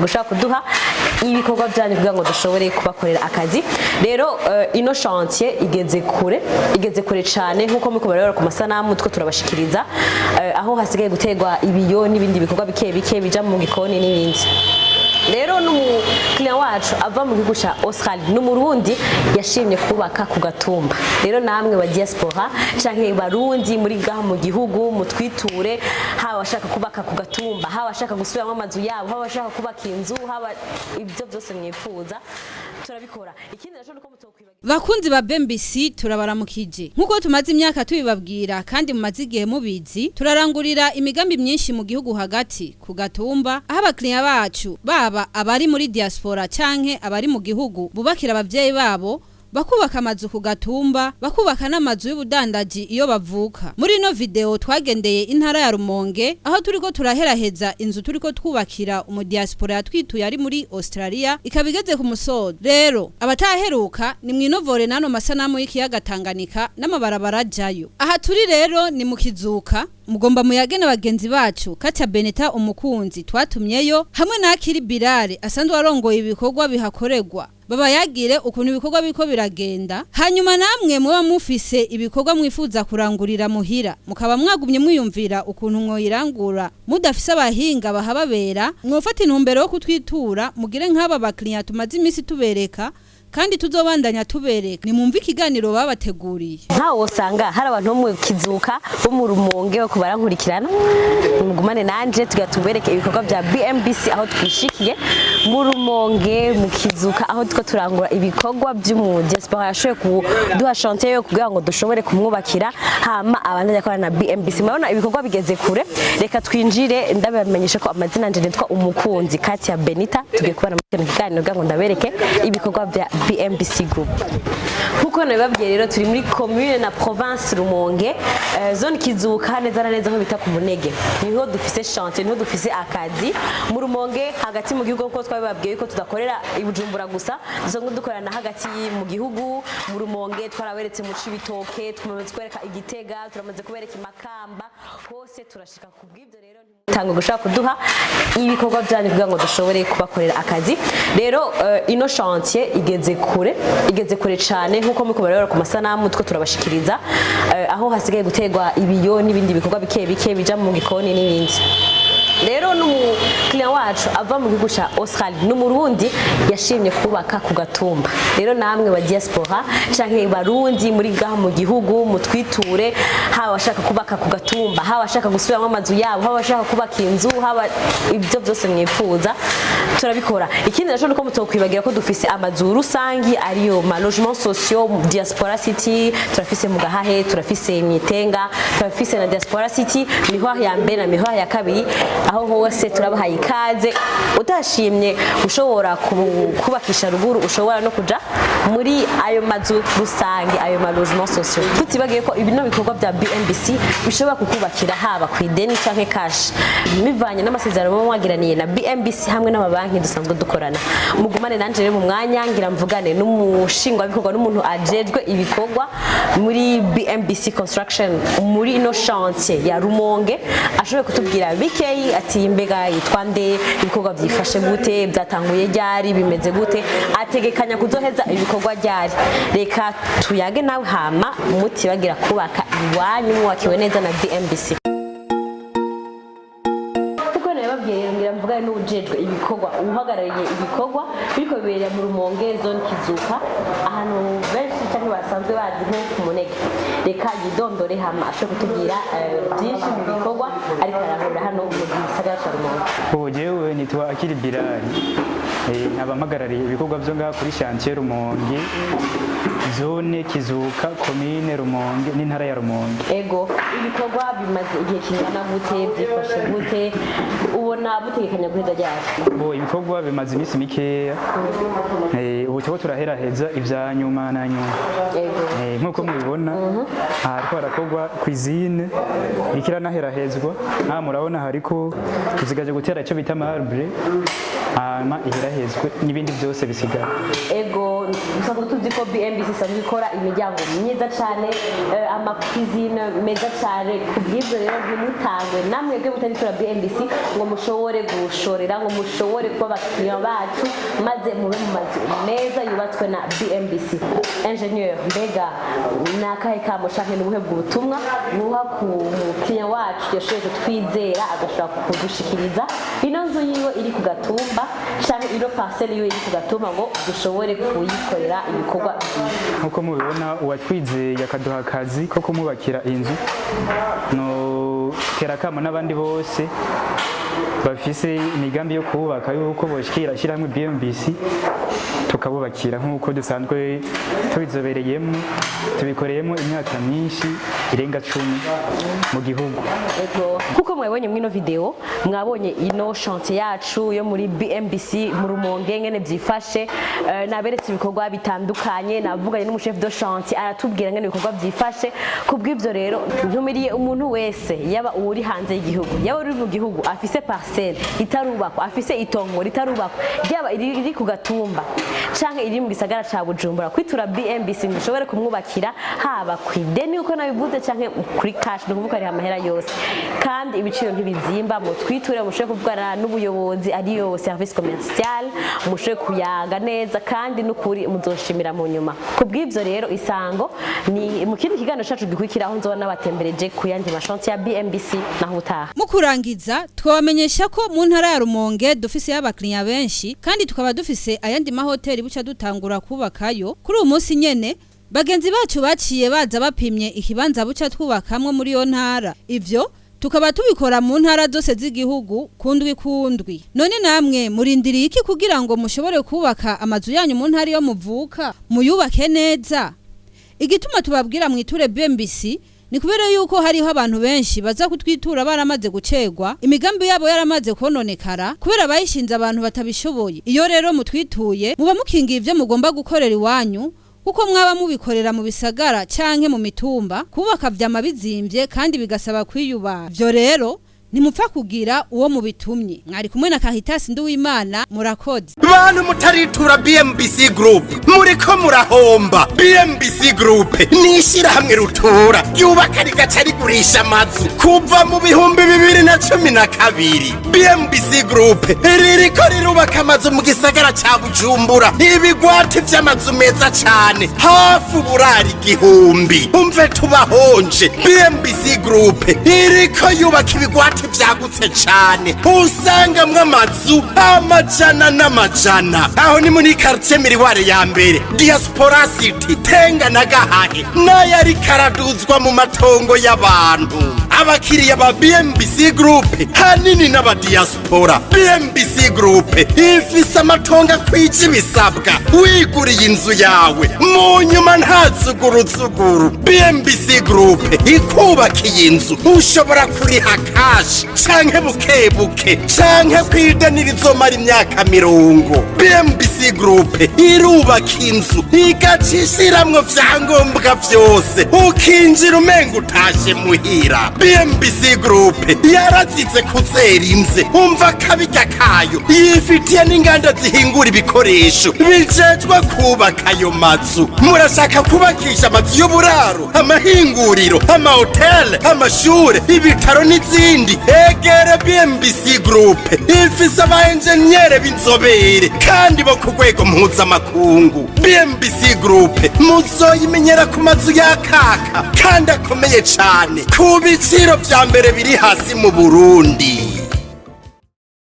Ushaka kuduha ibikorwa byanyu kugira ngo dushobore kubakorera akazi. Rero ino chantier igeze kure cyane nkuko muko barabara ku masanamu two turabashikiriza aho hasigaye gutegwa ibiyo n'ibindi bikorwa bike bija mu gikoni n'ibindi. Rero n'umukiriya wacu ava mu gihugu ca Australia n'umurundi yashimye kubaka ku gatumba. Rero namwe ba diaspora canke barundi muri gaha mu gihugu mutwiture, haba bashaka kubaka ku gatumba, haba bashaka gusubiramo amazu yabo, haba bashaka kubaka inzu, haba ibyo byose mwipfuza turabikora. Ikindi naco nuko mutokwibagira bakunzi ba BMBC turabaramukije nkuko tumaze imyaka tubibabwira kandi mu mazigihe mubizi turarangurira imigambi myinshi mu gihugu hagati ku gatumba aho abakiriya bacu baba abari muri diaspora canke abari mu gihugu bubakira abavyeyi babo bakubaka amazu ku gatumba bakubaka n'amazu y'ubudandaji iyo bavuka. Muri no video twagendeye intara ya Rumonge aho turiko turaheraheza inzu turiko twubakira umudiaspora yatwituye ari muri Australia ikabigeze ku musozo. Rero abataheruka ni mwinovore nano masanamu y'ikiyaga Tanganyika n'amabarabara jayo. Aha turi rero ni mu Kizuka mugomba muyagena bagenzi bacu Katya Beneta umukunzi twatumyeyo hamwe na Akiri Birare asanzwe arongoye ibikorwa bihakorerwa baba yagire ukuntu ibikorwa biko biragenda. Hanyuma namwe muba mufise ibikorwa mwifuza kurangurira muhira mukaba mwagumye mwiyumvira ukuntu mwoyirangura mudafise abahinga bahababera mwofata intumbero yo kutwitura mugire nk'aba bakiriya tumaze imisi tubereka kandi tuzobandanya tubereka. Ni mumva ikiganiro babateguriye. Ntaho usanga hari abantu mu Kizuka bo mu Rumonge ko barankurikirana mugumane nanje tugatubereke ibikorwa bya BMBC aho twishikiye mu Rumonge mu Kizuka aho tuko turangura ibikorwa by'umu diaspora yashoye kuduha chantier yo kugira ngo dushobore kumwubakira hama abandi yakorana na BMBC. Murabona ibikorwa bigeze kure, reka twinjire ndabamenyesha ko amazina nje nitwa umukunzi Katya Benita tugiye kubana mu kiganiro kugira ngo ndabereke ibikorwa bya BMBC Group. Nkuko nababwiye rero turi muri commune na province Rumonge, zone Kizuka neza na neza aho bita ku Munege. Niho dufise chantier, niho dufise akazi mu Rumonge hagati mu gihugu ko twabibabwiye ko tudakorera i Bujumbura gusa, dusanga dukorana hagati mu gihugu. Mu Rumonge twaraberetse mu Cibitoke, twamaze kwereka Igitega, turamaze kubereka Makamba, hose turashika kubw'ibyo. Rero tango gushaka kuduha ibikorwa byanyu kugira ngo dushobore kubakorera akazi. Rero ino chantier igeze kure cyane nkuko muko barabara ku masanamu two turabashikiriza aho hasigaye gutegwa ibiyo n'ibindi bikorwa bike bija mu gikoni n'ibindi. Rero n'umukiriya wacu ava mu gihugu ca Australia n'umurundi yashimye kubaka ku gatumba. Rero namwe ba diaspora canke barundi muri gaha mu gihugu mutwiture, haba bashaka kubaka ku gatumba, haba bashaka gusubiramo amazu yabo, haba bashaka kubaka inzu, haba ibyo byose mwipfuza turabikora. Ikindi naco nuko mutokwibagira ko dufise amazu rusangi ariyo ma logements sociaux diaspora city, turafise mu Gahahe, turafise Mwitenga, turafise na diaspora city mihwa ya mbere na mihwa ya kabiri. Aho hose turabahaye ikaze. Utashimye ushobora kubakisha ruguru ushobora no kuja muri ayo mazu rusange, ayo ma logements sociaux. Tutibagiye ko ibino bikorwa bya BMBC bishobora kukubakira haba ku ideni canke cash bivanye n'amasezerano mwagiraniye na BMBC hamwe n'amabanki dusanzwe dukorana. Mugumane nanje rero mu mwanya ngira mvugane n'umushingwa bikorwa n'umuntu ajejwe ibikorwa muri BMBC construction muri ino chantier ya Rumonge ashoboye kutubwira bikeyi ati mbega yitwa nde, ibikorwa byifashe gute, byatanguye ryari, bimeze gute, ategekanya kuzoheza ibikorwa ryari. Reka tuyage nawe hama mutibagira kubaka iwanyu mwakiwe neza na BMBC. Ngira mvugane n'ujejwe ibikorwa uhagarariye ibikorwa biriko bibereye mu Rumonge zone Kizuka ahantu benshi cyane basanzwe bazi nko ku Munege. Reka yidondore hama ashobora kutubwira byinshi mu bikorwa ariko arahura hano mu gisagara ca Rumonge. Jewe nitwa Akiri Birare nkabamagarariye ibikorwa byo ngaha kuri chantier Rumonge zone Kizuka commune Rumonge n'intara ya Rumonge. Ego ibikorwa bimaze igihe kingana gute, byifashe gute, ubona butegekanya guheza ryari? Ibikorwa bimaze imisi mikeya ubu cyo turaheraheza ivya nyuma na nyuma. Nkuko mubibona hariko harakorwa cuisine ikira naherahezwa murabona hariko tuzigaje gutera icyo bita marbre hama iherahe byahezwe n'ibindi byose bisigara. Ego dusanzwe tuzi ko BMBC isanzwe ikora imiryango myiza cyane, amakizine meza cyane. Kubw'ibyo rero ntimutangwe namwe bwe mutaritura BMBC ngo mushobore gushorera, ngo mushobore kuba abakiriya bacu maze mube mu mazu meza yubatswe na BMBC. Engineer, mbega nakahe kamo canke n'ubuhe bw'ubutumwa nuha ku mukiriya wacu yashoboye kutwizera agashobora kudushikiriza ino nzu yiwe iri ku Gatumba canke ino parcelle yiwe iri ku Gatumba ngo dushobore kuyikorera ibikorwa byiza. Nkuko mubibona uwatwizeye akaduha akazi ko kumubakira inzu, no tera kamo n'abandi bose bafise imigambi yo kubaka yuko boshikira ishyirahamwe BMBC tukabubakira nk'uko dusanzwe tubizobereyemo, tubikoreyemo imyaka myinshi irenga 10 mu gihugu. Kuko mwabonye mwino video mwabonye ino chantier yacu yo muri BMBC mu Rumonge ngene byifashe, naberetse ibikorwa bitandukanye, navuganye n'umuchef de chantier aratubwira ngene ibikorwa byifashe. Kubw'ivyo rero ntumiriye umuntu wese yaba uri hanze y'igihugu yaba uri mu gihugu afise parcelle itarubakwa, afise itongo ritarubakwa, yaba iri ku Gatumba canke iri mu gisagara ca Bujumbura, kwitura BMBC mushobore kumwubakira haba kwideni uko nabivuze canke kuri cash, nukuvuga ari amahera yose, kandi ibiciro ntibizimba. Mu twiture mushobore kuvugana n'ubuyobozi ariyo service commercial, mushobore kuyaga neza kandi n'ukuri muzoshimira mu nyuma. Kubw'ivyo rero isango ni mu kindi kiganiro cacu gikurikiraho nzobona batembereje ku yandi machantier ya BMBC naho utaha. Mu kurangiza twabamenyesha ko mu ntara ya Rumonge dufise y'abakiriya benshi kandi tukaba dufise ayandi mahoteli buca dutangura kubakayo. Kuri uyu munsi nyene bagenzi bacu baciye baza bapimye ikibanza buca twubakamwe muri yo ntara, ivyo tukaba tubikora mu ntara zose z'igihugu kundwi. None namwe murindiriye iki kugira ngo mushobore kubaka amazu yanyu mu ntara yo muvuka muyubake neza? Igituma tubabwira mwiture BMBC ni kubera yuko hariho abantu benshi baza kutwitura baramaze gucegwa, imigambi yabo yaramaze kononekara kubera bayishinze abantu batabishoboye. Iyo rero mutwituye muba mukingiye ivyo mugomba gukorera iwanyu, kuko mwaba mubikorera mu bisagara canke mu mitumba, kubaka vyama bizimvye kandi bigasaba kwiyuba. Vyo rero nimupfa kugira uwo mubitumye. Mwari kumwe na Kahitasi Nduwimana, murakoze. Bantu mutaritura BMBC Group muriko murahomba. BMBC Group ni ishirahamwe rutura ryubaka rigaca rigurisha amazu kuva mu bihumbi 2012. BMBC Group ririko rirubaka amazu mu gisagara ca Bujumbura, ibigwati vy'amazu meza cane hafi uburari 1000. Umve tubahonje. BMBC Group iriko yubaka ibigwati vyagutse cane, usanga mw'amazu amajana n'amajana. Aho ni muri quartier Miriware ya mbere, Diaspora City, Tenga na Gahahe, n'ayari karaduzwa mu matongo y'abantu. Abakiriya ba BMBC Group hanini n'aba diaspora. BMBC Group ifise amatongo akwije ibisabwa, wiguriye inzu yawe mu nyuma ntazuguruzuguru. BMBC Group ikubakiye inzu ushobora kuriha cash canke bukebuke canke kwidanira izomara imyaka 50. BMBC Group irubaka inzu igacishiramwo vyangombwa vyose ukinjira umenga utashe muhira. BMBC Group yarazize kuzera inze, umva kabirya kayo yifitiye n'inganda zihingura ibikoresho bijejwe kubaka ayo mazu. Murashaka kubakisha amazu y'uburaro, amahinguriro, amahoteli, amashure, ibitaro n'izindi? Egere BMBC Group ifise abaenjenyere b'inzobere kandi bo ku rwego mpuzamakungu. BMBC Group muzoyimenyera ku mazu y'akaka kandi akomeye cane ku biciro vya mbere biri hasi mu Burundi.